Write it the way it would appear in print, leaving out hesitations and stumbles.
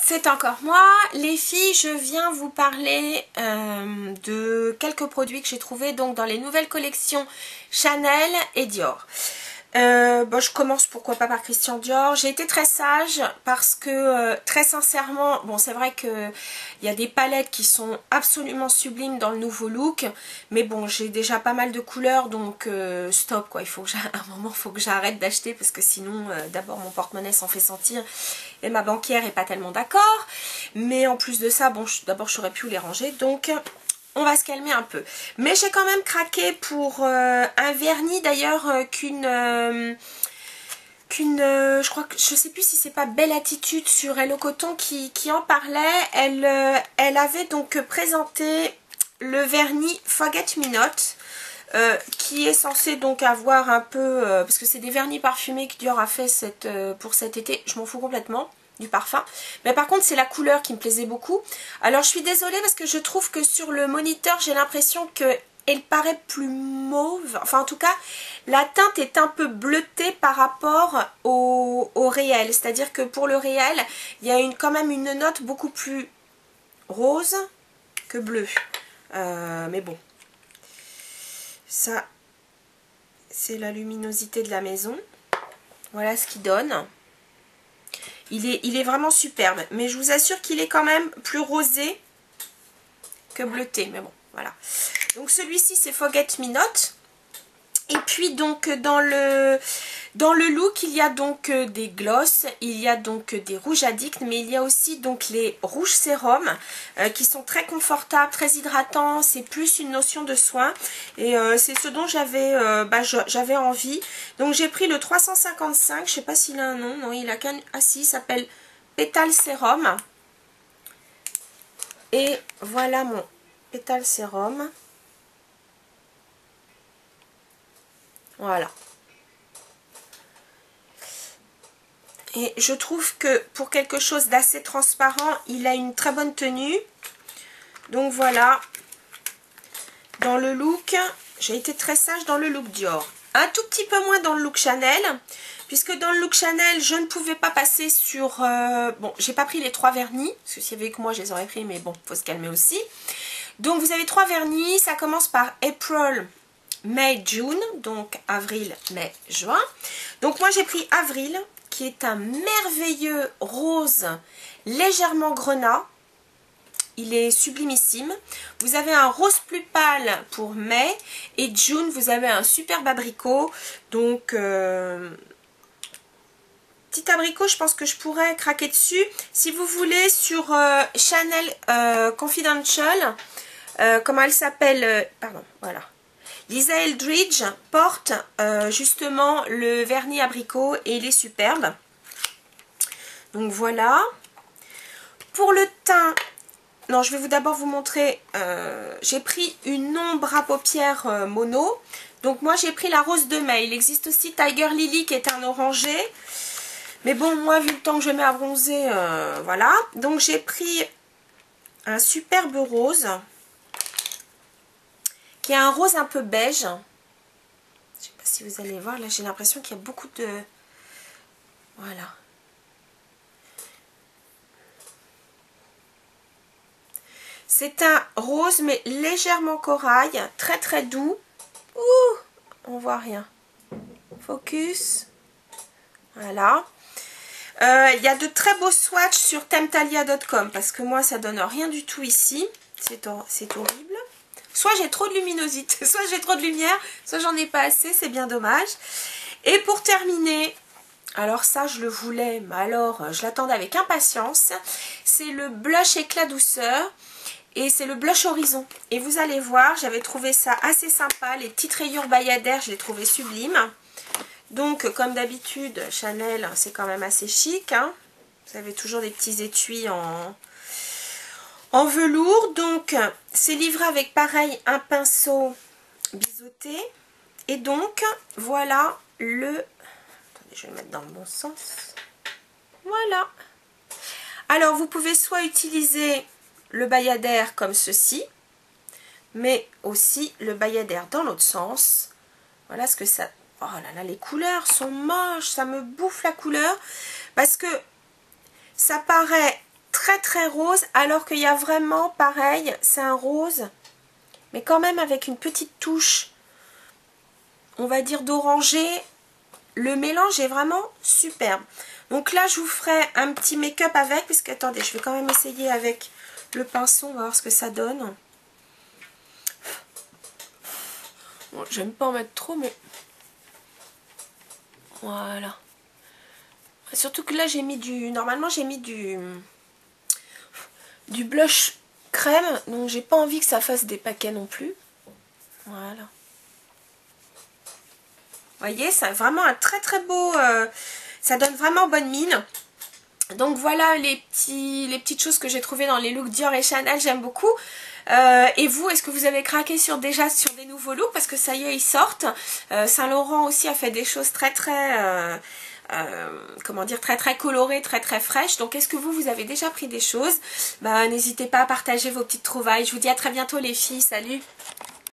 c'est encore moi. Les filles, je viens vous parler de quelques produits que j'ai trouvés donc dans les nouvelles collections Chanel et Dior. Bon, je commence pourquoi pas par Christian Dior. J'ai été très sage parce que très sincèrement, bon c'est vrai que il y a des palettes qui sont absolument sublimes dans le nouveau look, mais bon j'ai déjà pas mal de couleurs donc stop quoi. Il faut que à un moment il faut que j'arrête d'acheter parce que sinon d'abord mon porte-monnaie s'en fait sentir et ma banquière est pas tellement d'accord. Mais en plus de ça, bon d'abord je saurais plus où les ranger donc on va se calmer un peu. Mais j'ai quand même craqué pour un vernis d'ailleurs je crois que je sais plus si c'est pas Belle Attitude sur Hello Coton qui en parlait. Elle avait donc présenté le vernis Forget Me Not qui est censé donc avoir un peu parce que c'est des vernis parfumés que Dior a fait pour cet été. Je m'en fous complètement du parfum, mais par contre c'est la couleur qui me plaisait beaucoup. Alors je suis désolée parce que je trouve que sur le moniteur j'ai l'impression que elle paraît plus mauve, enfin en tout cas la teinte est un peu bleutée par rapport au réel, c'est à dire que pour le réel il y a quand même une note beaucoup plus rose que bleue, mais bon ça c'est la luminosité de la maison, voilà ce qu'il donne. Il est vraiment superbe, mais je vous assure qu'il est quand même plus rosé que bleuté, mais bon, voilà. Donc celui-ci, c'est Forget Me Not. Et puis donc dans le look, il y a donc des glosses, il y a donc des rouges addicts, mais il y a aussi donc les rouges sérum qui sont très confortables, très hydratants. C'est plus une notion de soin et c'est ce dont j'avais envie. Donc j'ai pris le 355, je sais pas s'il a un nom, non il a qu'un, ah si, il s'appelle Pétale Sérum. Et voilà mon Pétale Sérum. Voilà. Et je trouve que pour quelque chose d'assez transparent, il a une très bonne tenue. Donc voilà. Dans le look, j'ai été très sage dans le look Dior. Un tout petit peu moins dans le look Chanel. Puisque dans le look Chanel, je ne pouvais pas passer sur... bon, j'ai pas pris les 3 vernis. Parce que s'il y avait que moi, je les aurais pris. Mais bon, faut se calmer aussi. Donc vous avez 3 vernis. Ça commence par April, May, June. Donc avril, mai, juin. Donc moi, j'ai pris avril, qui est un merveilleux rose légèrement grenat. Il est sublimissime. Vous avez un rose plus pâle pour mai. Et June, vous avez un superbe abricot. Donc, petit abricot, je pense que je pourrais craquer dessus. Si vous voulez, sur Chanel Confidential, comment elle s'appelle, pardon, voilà. Lisa Eldridge porte justement le vernis abricot et il est superbe. Donc voilà. Pour le teint, non, je vais d'abord vous montrer, j'ai pris une ombre à paupières mono. Donc moi j'ai pris la rose de mai. Il existe aussi Tiger Lily qui est un orangé. Mais bon, moi vu le temps que je mets à bronzer, voilà. Donc j'ai pris un superbe rose. Qui est un rose un peu beige. Je ne sais pas si vous allez voir, là j'ai l'impression qu'il y a beaucoup de... Voilà. C'est un rose mais légèrement corail, très très doux. Ouh, on voit rien. Focus. Voilà. Il y a de très beaux swatchs sur Temptalia.com parce que moi ça donne rien du tout ici. C'est horrible. Soit j'ai trop de luminosité, soit j'ai trop de lumière, soit j'en ai pas assez, c'est bien dommage. Et pour terminer, alors ça je le voulais, mais alors je l'attendais avec impatience. C'est le blush éclat douceur et c'est le blush horizon. Et vous allez voir, j'avais trouvé ça assez sympa, les petites rayures bayadères, je les trouvais sublimes. Donc comme d'habitude, Chanel c'est quand même assez chic, hein. Vous avez toujours des petits étuis en velours. Donc c'est livré avec pareil un pinceau biseauté. Et donc voilà le... Attendez, je vais le mettre dans le bon sens. Voilà. Alors vous pouvez soit utiliser le bayadère comme ceci, mais aussi le bayadère dans l'autre sens. Voilà ce que ça... Oh là là, les couleurs sont moches, ça me bouffe la couleur. Parce que ça paraît très très rose, alors qu'il y a vraiment pareil, c'est un rose, mais quand même avec une petite touche, on va dire d'orangé. Le mélange est vraiment superbe. Donc là, je vous ferai un petit make-up avec, puisque attendez, je vais quand même essayer avec le pinceau, on va voir ce que ça donne. Bon, j'aime pas en mettre trop, mais voilà. Surtout que là, j'ai mis du... Normalement, j'ai mis du blush crème, donc j'ai pas envie que ça fasse des paquets non plus. Voilà. Vous voyez, c'est vraiment un très très beau... ça donne vraiment bonne mine. Donc voilà les petites choses que j'ai trouvées dans les looks Dior et Chanel, j'aime beaucoup. Et vous, est-ce que vous avez craqué déjà sur des nouveaux looks? Parce que ça y est, ils sortent. Saint Laurent aussi a fait des choses très très... comment dire, très très colorées, très très fraîches. Donc est-ce que vous avez déjà pris des choses? Bah, n'hésitez pas à partager vos petites trouvailles. Je vous dis à très bientôt les filles, salut!